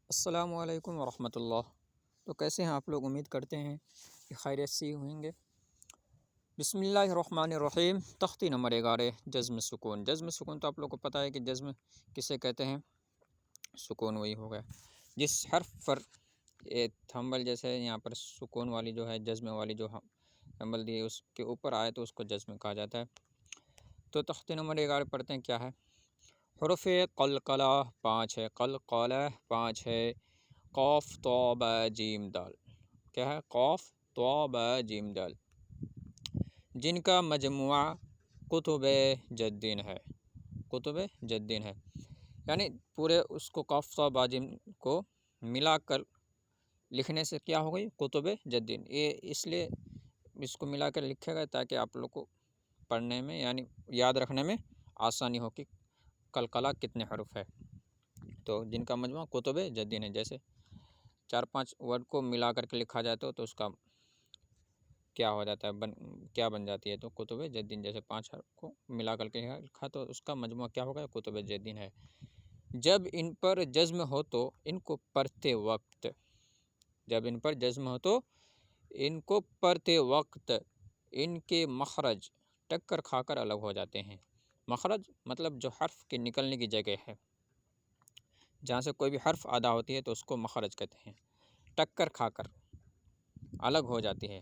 السلام علیکم ورحمۃ اللہ۔ تو کیسے ہیں آپ لوگ؟ امید کرتے ہیں کہ خیریت سے ہوئیں گے۔ بسم اللہ الرحمن الرحیم۔ تختی نمبر 11، جزم سکون۔ جزم سکون تو آپ لوگ کو پتہ ہے کہ جزم کسے کہتے ہیں؟ سکون وہی ہوگا جس حرف پر تھمبل جیسے یہاں پر سکون والی جو ہے جزم والی جو تھمبل دی ہے اس کے اوپر آئے تو اس کو جزم کہا جاتا ہے۔ تو تختی نمبر 11 پڑھتے ہیں، کیا ہے؟ حروف قلقلہ 5 ہے، قلقلہ 5 ہے، قاف طا با جیم دال۔ کیا ہے؟ قاف طا با جیم دال، جن کا مجموعہ کتب جدین ہے۔ کتب جدین ہے یعنی پورے اس کو قاف طا با جیم کو ملا کر لکھنے سے کیا ہو گئی؟ کتب جدین۔ یہ اس لیے اس کو ملا کر لکھے گا تاکہ آپ لوگ کو پڑھنے میں یعنی یاد رکھنے میں آسانی ہو کہ قلقلہ کتنے حروف ہے۔ تو جن کا مجموعہ کتب جدین ہے، جیسے 4-5 ورڈ کو ملا کر کے لکھا جاتا ہے تو اس کا کیا ہو جاتا ہے؟ کیا بن جاتی ہے؟ تو کتب جدین۔ جیسے 5 حرف کو ملا کر کے لکھا تو اس کا مجموعہ کیا ہوگا؟ کتب جدین ہے۔ جب ان پر جزم ہو تو ان کو پڑھتے وقت، جب ان پر جزم ہو تو ان کو پڑھتے وقت ان کے مخرج ٹکر کھا کر الگ ہو جاتے ہیں۔ مخرج مطلب جو حرف کے نکلنے کی جگہ ہے، جہاں سے کوئی بھی حرف ادا ہوتی ہے تو اس کو مخرج کہتے ہیں۔ ٹکر کھا کر الگ ہو جاتی ہے۔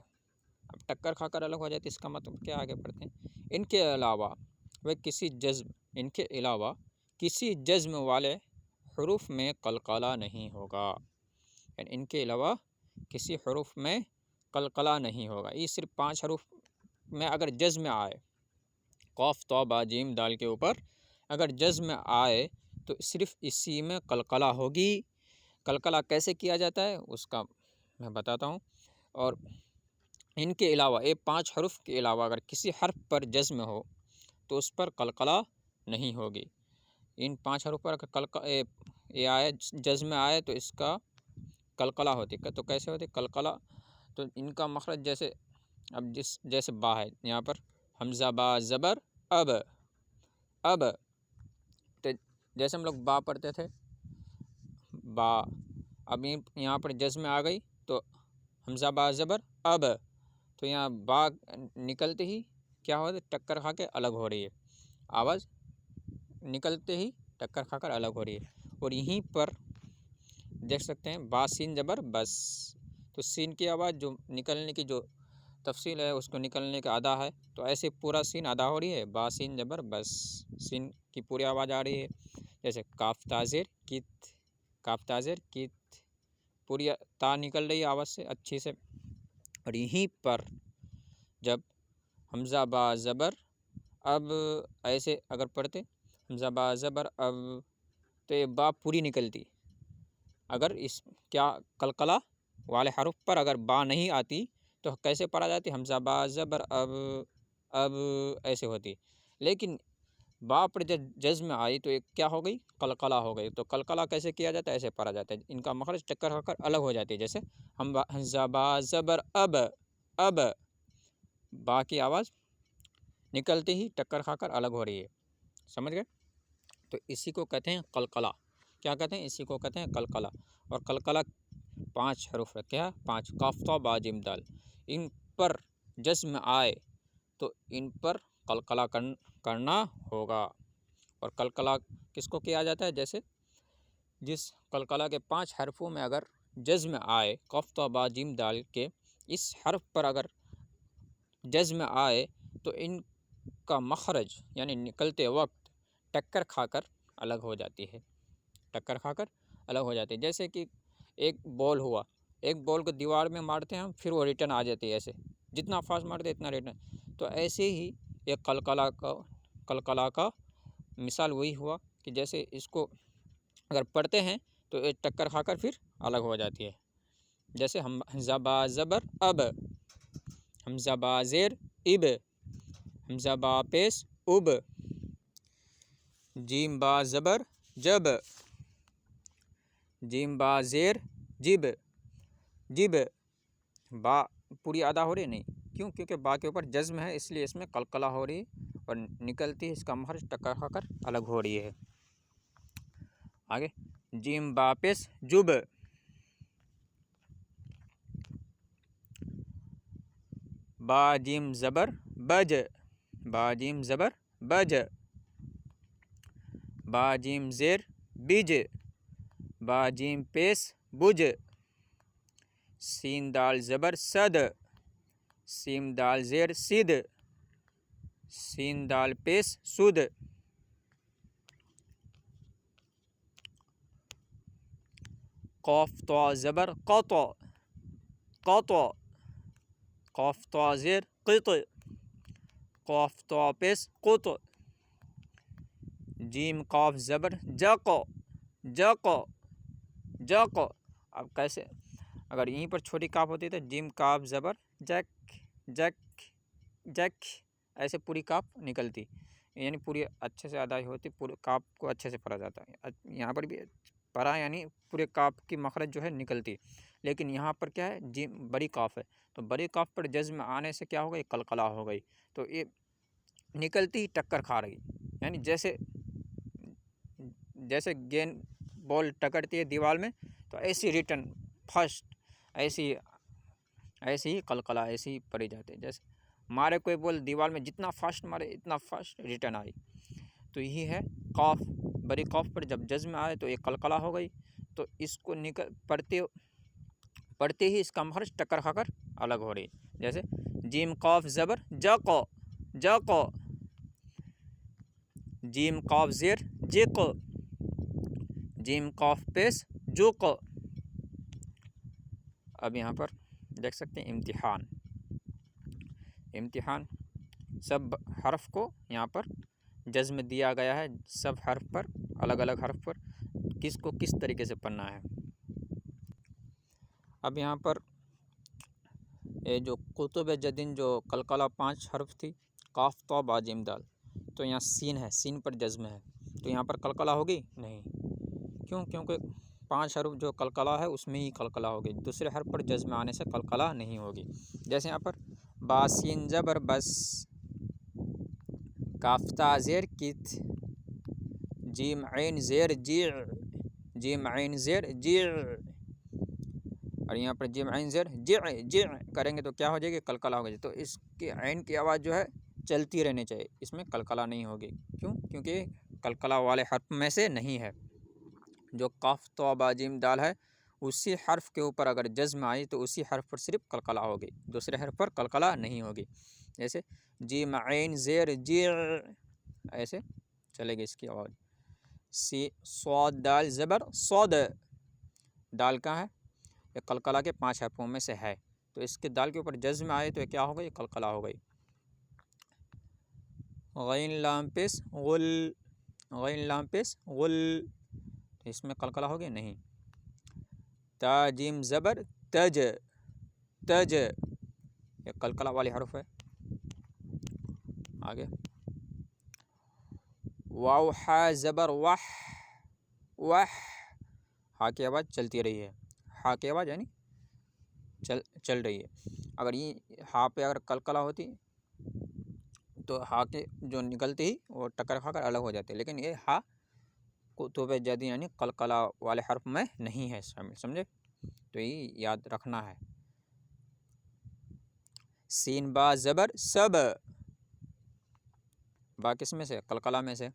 اب ٹکر کھا کر الگ ہو جاتی ہے اس کا مطلب کیا؟ آگے پڑھتے ہیں۔ ان کے علاوہ وہ کسی جزم، ان کے علاوہ کسی جزم والے حروف میں قلقلہ نہیں ہوگا، یعنی ان کے علاوہ کسی حروف میں قلقلہ نہیں ہوگا۔ یہ صرف 5 حروف میں اگر جزم آئے، قاف طا با جیم دال کے اوپر اگر جزم آئے تو صرف اسی میں قلقلہ ہوگی۔ قلقلہ کیسے کیا جاتا ہے اس کا میں بتاتا ہوں۔ اور ان کے علاوہ یہ 5 حروف کے علاوہ اگر کسی حرف پر جزم ہو تو اس پر قلقلہ نہیں ہوگی۔ ان 5 حروف پر اگر یہ آئے، جزم آئے تو اس کا قلقلہ ہوتی ہے۔ تو کیسے ہوتی قلقلہ؟ تو ان کا مخرج جیسے اب جیسے با ہے، یہاں پر حمزہ با زبر اب، اب تو جیسے ہم لوگ با پڑھتے تھے با، اب یہاں پر جزم آ گئی تو حمزہ با زبر اب، تو یہاں با نکلتے ہی کیا ہو رہا ہے؟ ٹکر کھا کے الگ ہو رہی ہے، آواز نکلتے ہی ٹکر کھا کر الگ ہو رہی ہے۔ اور یہیں پر دیکھ سکتے ہیں با سین زبر بس، تو سین کی آواز جو نکلنے کی جو تفصیل ہے اس کو نکلنے کا ادا ہے، تو ایسے پورا سین ادا ہو رہی ہے، با سین زبر بس، سین کی پوری آواز آ رہی ہے۔ جیسے کاف تاجر کت، کاف تاجر کت، پوری تا نکل رہی ہے آواز سے اچھی سے۔ اور یہیں پر جب حمزہ با زبر اب ایسے اگر پڑھتے حمزہ با زبر اب تو یہ با پوری نکلتی۔ اگر اس کیا قلقلہ والے حروف پر اگر با نہیں آتی تو کیسے پڑھا جاتی؟ حمزہ با زبر اب، اب ایسے ہوتی۔ لیکن با پر جب جزم آئی تو ایک کیا ہو گئی؟ قلقلہ ہو گئی۔ تو قلقلہ کیسے کیا جاتا ہے؟ ایسے پڑھا جاتا ہے، ان کا مخرج ٹکر ہو کر الگ ہو جاتی ہے۔ جیسے حمزہ با زبر اب، اب با کی آواز نکلتے ہی ٹکر کھا کر الگ ہو رہی ہے، سمجھ گئے؟ تو اسی کو کہتے ہیں قلقلہ۔ کیا کہتے ہیں؟ اسی کو کہتے ہیں قلقلہ۔ اور قلقلہ 5 حروف ہے، کیا؟ 5، قاف طا با جیم دال۔ ان پر جزم آئے تو ان پر قلقلہ کرنا ہوگا۔ اور قلقلہ کس کو کیا جاتا ہے؟ جیسے جس قلقلہ کے 5 حرفوں میں اگر جزم آئے، قاف طا با جیم دال کے اس حرف پر اگر جزم آئے تو ان کا مخرج یعنی نکلتے وقت ٹکر کھا کر الگ ہو جاتی ہے، ٹکر کھا کر الگ ہو جاتی ہے۔ جیسے کہ ایک بال ہوا، ایک بال کو دیوار میں مارتے ہیں ہم، پھر وہ ریٹرن آ جاتی ہے، ایسے جتنا فاسٹ مارتے اتنا ریٹرن۔ تو ایسے ہی ایک قلقلہ کا مثال وہی ہوا کہ جیسے اس کو اگر پڑھتے ہیں تو ایک ٹکر کھا کر پھر الگ ہو جاتی ہے۔ جیسے حمزہ با زبر اب، حمزہ با زیر اب، حمزہ با پیش اب، جیم با زبر جب، جیم با زیر جب، جب با پوری ادا ہو رہی ہے؟ نہیں، کیوں؟ کیونکہ با کے اوپر جزم ہے اس لیے اس میں قلقلہ ہو رہی ہے اور نکلتی ہے اس کا مخرج ٹکر کھا کر الگ ہو رہی ہے۔ آگے جیم با پیش جب، با جیم زبر بج، با جیم زبر بج، با جیم زیر بج، با جیم پیش بج، سین دال زبر صد، سین دال زیر سید، سین دال پیش سود، قاف طا زبر قطع، قطع، قاف طا زیر قط، قاف طا پیش قط، جیم قاف زبر جق، جق، جق۔ اب کیسے، اگر یہیں پر چھوٹی کاف ہوتی تو جیم کاف زبر جک، جک، جک، ایسے پوری کاف نکلتی، یعنی پوری اچھے سے ادائی ہوتی، پورے کاف کو اچھے سے پڑھا جاتا ہے۔ یہاں پر بھی پڑھا یعنی پورے کاف کی مخرج جو ہے نکلتی، لیکن یہاں پر کیا ہے، جیم بڑی کاف ہے، تو بڑی کاف پر جزم آنے سے کیا ہو گئی، قلقلہ ہو گئی، تو یہ نکلتی ہی ٹکر کھا رہی، یعنی جیسے گیند بال ٹکرتی ہے دیوار میں، تو ایسی ریٹرن فسٹ، ایسی ہی قلقلہ ایسی ہی پڑی جاتی ہے، جیسے مارے کوئی بال دیوار میں جتنا فاسٹ مارے اتنا فاسٹ ریٹرن آئی، تو یہی ہے قاف، بڑی قاف پر جب جزم آئے تو ایک قلقلہ ہو گئی، تو اس کو پڑھتے ہی اس کا مخرج ٹکر کھا کر الگ ہو رہی، جیسے جیم قاف زبر جق، جق، جیم قاف زیر جق، جیم قاف پیش جق۔ اب یہاں پر دیکھ سکتے ہیں امتحان سب حرف کو یہاں پر جزم دیا گیا ہے، سب حرف پر، الگ الگ حرف پر کس کو کس طریقے سے پڑھنا ہے۔ اب یہاں پر یہ جو قطب جدین جو قلقلہ 5 حرف تھی، قاف طا با جیم دال، تو یہاں سین ہے، سین پر جزم ہے، تو یہاں پر قلقلہ ہوگی نہیں، کیونکہ 5 حرف جو قلقلہ ہے اس میں ہی قلقلہ ہوگی، دوسرے حرف پر جزم آنے سے قلقلہ نہیں ہوگی، جیسے یہاں پر با سین زبر بس، کاف تا زیر کت، جیم عین زیر جیع، جیم عین زیر جیع، اور یہاں پر جیم عین زیر جیع، جیع کریں گے تو کیا ہو جائے گی، قلقلہ ہو گئی، تو اس کی عین کی آواز جو ہے چلتی رہنی چاہیے، اس میں قلقلہ نہیں ہوگی، کیونکہ قلقلہ والے حرف میں سے نہیں ہے، جو قاف طا با جیم دال ہے اسی حرف کے اوپر اگر جزم آئی تو اسی حرف پر صرف قلقلہ ہوگی، دوسرے حرف پر قلقلہ نہیں ہوگی، جیسے جیم عین زیر جیع، ایسے چلے گی اس کی آواز۔ صاد دال زبر صاد، دال کہاں ہے، یہ قلقلہ کے 5 حرفوں میں سے ہے، تو اس کے دال کے اوپر جزم آئے تو یہ کیا ہو گئی، قلقلہ ہو گئی۔ غین لام پیش غل، غین لام پیش غل، اس میں قلقلہ ہوگی نہیں۔ تا جیم زبر تج، تج، یہ قلقلہ والی حرف ہے۔ آگے واو حا زبر وح، وح، ہا کی آواز چلتی رہی ہے، ہا کی آواز یعنی چل رہی ہے، اگر یہ ہا پہ اگر قلقلہ ہوتی تو ہا کے جو نکلتی ہی وہ ٹکر کھا کر الگ ہو جاتے، لیکن یہ ہا قطب جدین یعنی قلقلہ والے حرف میں نہیں ہے شامل، سمجھے، تو یہ یاد رکھنا ہے۔ سین با زبر سب، با کس میں سے، قلقلہ میں سے۔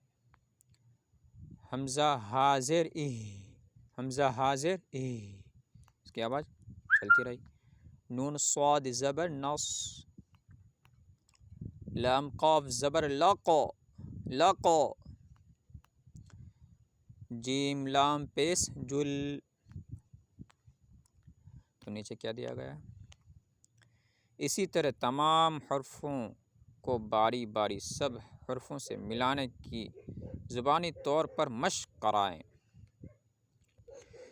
حمزہ حاضر ای، حمزہ حاضر ای، اس کی آواز چلتی رہی۔ نون صاد زبر نص، لام قاف زبر لق، لق، جیم لام پیش جل، تو نیچے کیا دیا گیا ہے، اسی طرح تمام حرفوں کو باری باری سب حرفوں سے ملانے کی زبانی طور پر مشق کرائیں۔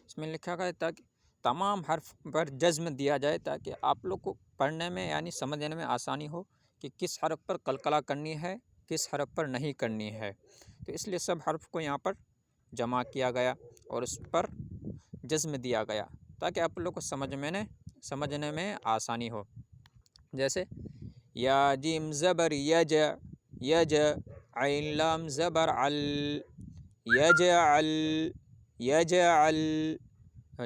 اس میں لکھا گیا ہے تاکہ تمام حرف پر جزم دیا جائے تاکہ آپ لوگ کو پڑھنے میں یعنی سمجھنے میں آسانی ہو کہ کس حرف پر قلقلہ کرنی ہے، کس حرف پر نہیں کرنی ہے، تو اس لیے سب حرف کو یہاں پر جمع کیا گیا اور اس پر جزم دیا گیا تاکہ آپ لوگ کو سمجھنے میں آسانی ہو، جیسے یا جیم زبر یج، یج، عین لام زبر عل، یجعل، یجعل،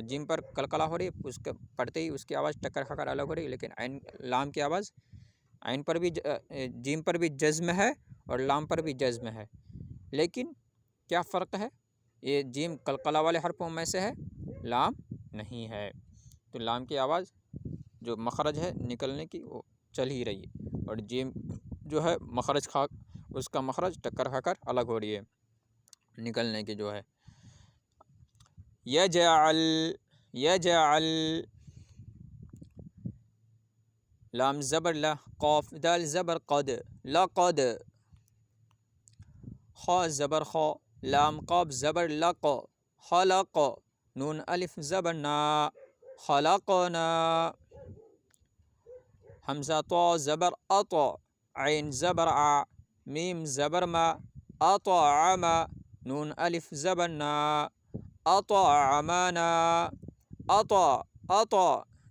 جیم پر قلقلہ ہو رہی ہے، اس کے پڑھتے ہی اس کی آواز ٹکر کھکر الگ ہو رہی ہے، لیکن عین لام کی آواز، عین پر بھی جیم پر بھی جزم ہے اور لام پر بھی جزم ہے، لیکن کیا فرق ہے؟ یہ جیم قلقلہ والے حرفوں میں سے ہے، لام نہیں ہے، تو لام کی آواز جو مخرج ہے نکلنے کی وہ چل ہی رہی ہے، اور جیم جو ہے مخرج اس کا مخرج ٹکر کھا کر الگ ہو رہی ہے نکلنے کی جو ہے۔ یجعل، یجعل، لام زبر لا، قاف دال زبر قد، لقد، خا زبر خا، لام قاف زبر لق، خلق، نون الف زبر نا، خلقنا، حمزہ طا زبر اط، عین زبر ع، میم زبر ما، اطعم، نون الف زبر نا، اطعمنا، اطا، اطا،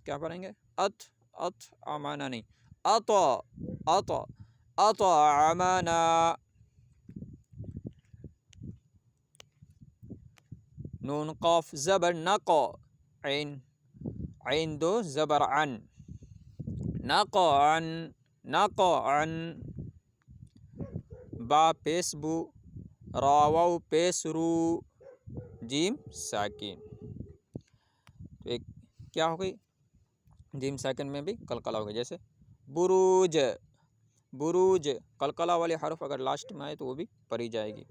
کیا پڑھیں گے؟ اطعمنا نہیں، اطا، اطا، اطعمنا، نون قاف زبر نق، عین، عین دو زبر عن، نقعا، نقعا، با پیش بو، راو پیش رو، جیم ساکن، تو ایک کیا ہو گئی؟ جیم ساکن میں بھی قلقلہ ہو گئی، جیسے بروج، بروج، قلقلہ والے حرف اگر لاسٹ میں آئے تو وہ بھی پڑھی جائے گی،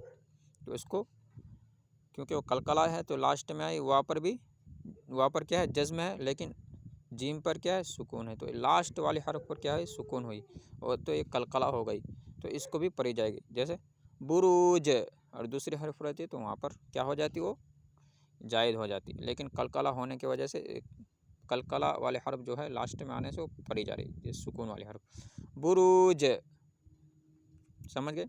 تو اس کو کیونکہ وہ قلقلہ ہے تو لاسٹ میں آئی، وا پر بھی، وا پر کیا ہے؟ جزم ہے، لیکن جیم پر کیا ہے؟ سکون ہے، تو لاسٹ والے حرف پر کیا ہے؟ سکون ہوئی، اور تو ایک قلقلہ ہو گئی، تو اس کو بھی پڑھی جائے گی، جیسے بروج، اور دوسری حرف رہتی ہے تو وہاں پر کیا ہو جاتی؟ وہ زائد ہو جاتی، لیکن قلقلہ ہونے کی وجہ سے قلقلہ والے حرف جو ہے لاسٹ میں آنے سے وہ پڑھی جا رہی ہے، یہ سکون والے حرف، بروج، سمجھ گئے؟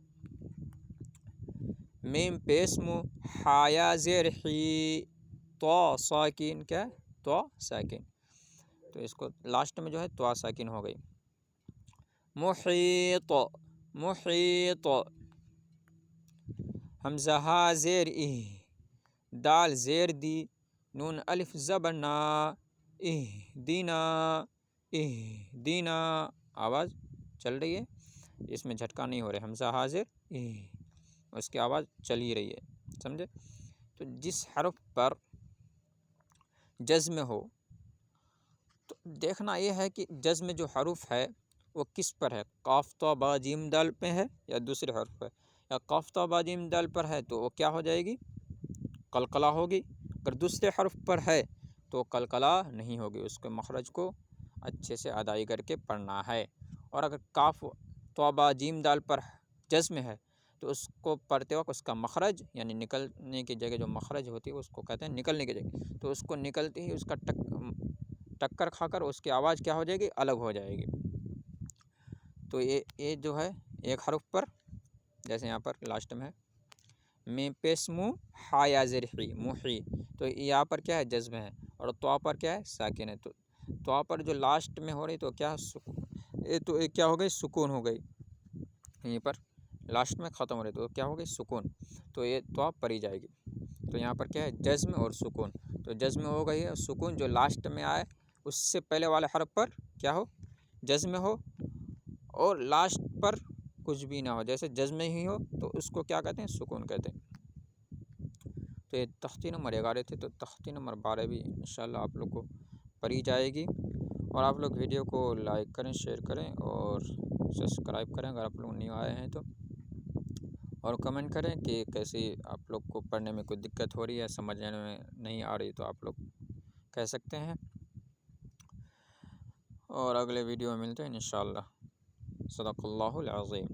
میم پیش مو، حایا زیر حی، تو ساکن، کیا ہے؟ تو ساکن، تو اس کو لاسٹ میں جو ہے تو ساکن ہو گئی، محیط، محیط، حمزہ ہا زیر ای، دال زیر دی، نون الف زبر نا، اہدینا، اہدینا، آواز چل رہی ہے، اس میں جھٹکا نہیں ہو رہا ہے، حمزہ حاضر اس کی آواز چل ہی رہی ہے، سمجھے؟ تو جس حرف پر جزم ہو تو دیکھنا یہ ہے کہ جزم جو حروف ہے وہ کس پر ہے، قاف تا با جیم دال پہ ہے یا دوسرے حرف پر، یا قاف تا با جیم دال پر ہے تو وہ کیا ہو جائے گی؟ قلقلہ ہوگی، اگر دوسرے حرف پر ہے تو قلقلہ نہیں ہوگی، اس کے مخرج کو اچھے سے ادائی کر کے پڑھنا ہے، اور اگر قاف تا با جیم دال پر جزم ہے تو اس کو پڑھتے وقت اس کا مخرج یعنی نکلنے کی جگہ جو مخرج ہوتی ہے اس کو کہتے ہیں نکلنے کی جگہ، تو اس کو نکلتے ہی اس کا ٹکر کھا کر اس کی آواز کیا ہو جائے گی؟ الگ ہو جائے گی، تو یہ جو ہے ایک حرف پر، جیسے یہاں پر لاسٹ میں ہے میں پیش مو حایا زیر حی، محی، تو یہاں پر کیا ہے؟ جزم ہے، اور تو پر کیا ہے؟ ساکن ہے، تو پر جو لاسٹ میں ہو رہی تو کیا تو کیا ہو گئی؟ سکون ہو گئی، یہیں پر لاسٹ میں ختم ہو رہی تو کیا ہو گئی؟ سکون، تو یہ تو پڑھی جائے گی، تو یہاں پر کیا ہے؟ جزم اور سکون، تو جزم ہو گئی ہے، سکون جو لاسٹ میں آئے اس سے پہلے والے حرف پر کیا ہو؟ جزم ہو، اور لاسٹ پر کچھ بھی نہ ہو، جیسے جزم ہی ہو تو اس کو کیا کہتے ہیں؟ سکون کہتے ہیں۔ تو یہ تختی نمبر 11 تھے، تو تختی نمبر 12 بھی انشاءاللہ آپ لوگ کو پڑھی جائے گی، اور آپ لوگ ویڈیو کو لائک کریں، شیئر کریں اور سبسکرائب کریں اگر آپ لوگ نیو آئے ہیں تو، اور کمنٹ کریں کہ کیسی آپ لوگ کو پڑھنے میں کوئی دقت ہو رہی ہے، سمجھنے میں نہیں آ رہی تو آپ لوگ کہہ سکتے ہیں، اور اگلے ویڈیو میں ملتے ہیں انشاءاللہ۔ صدق اللہ العظیم۔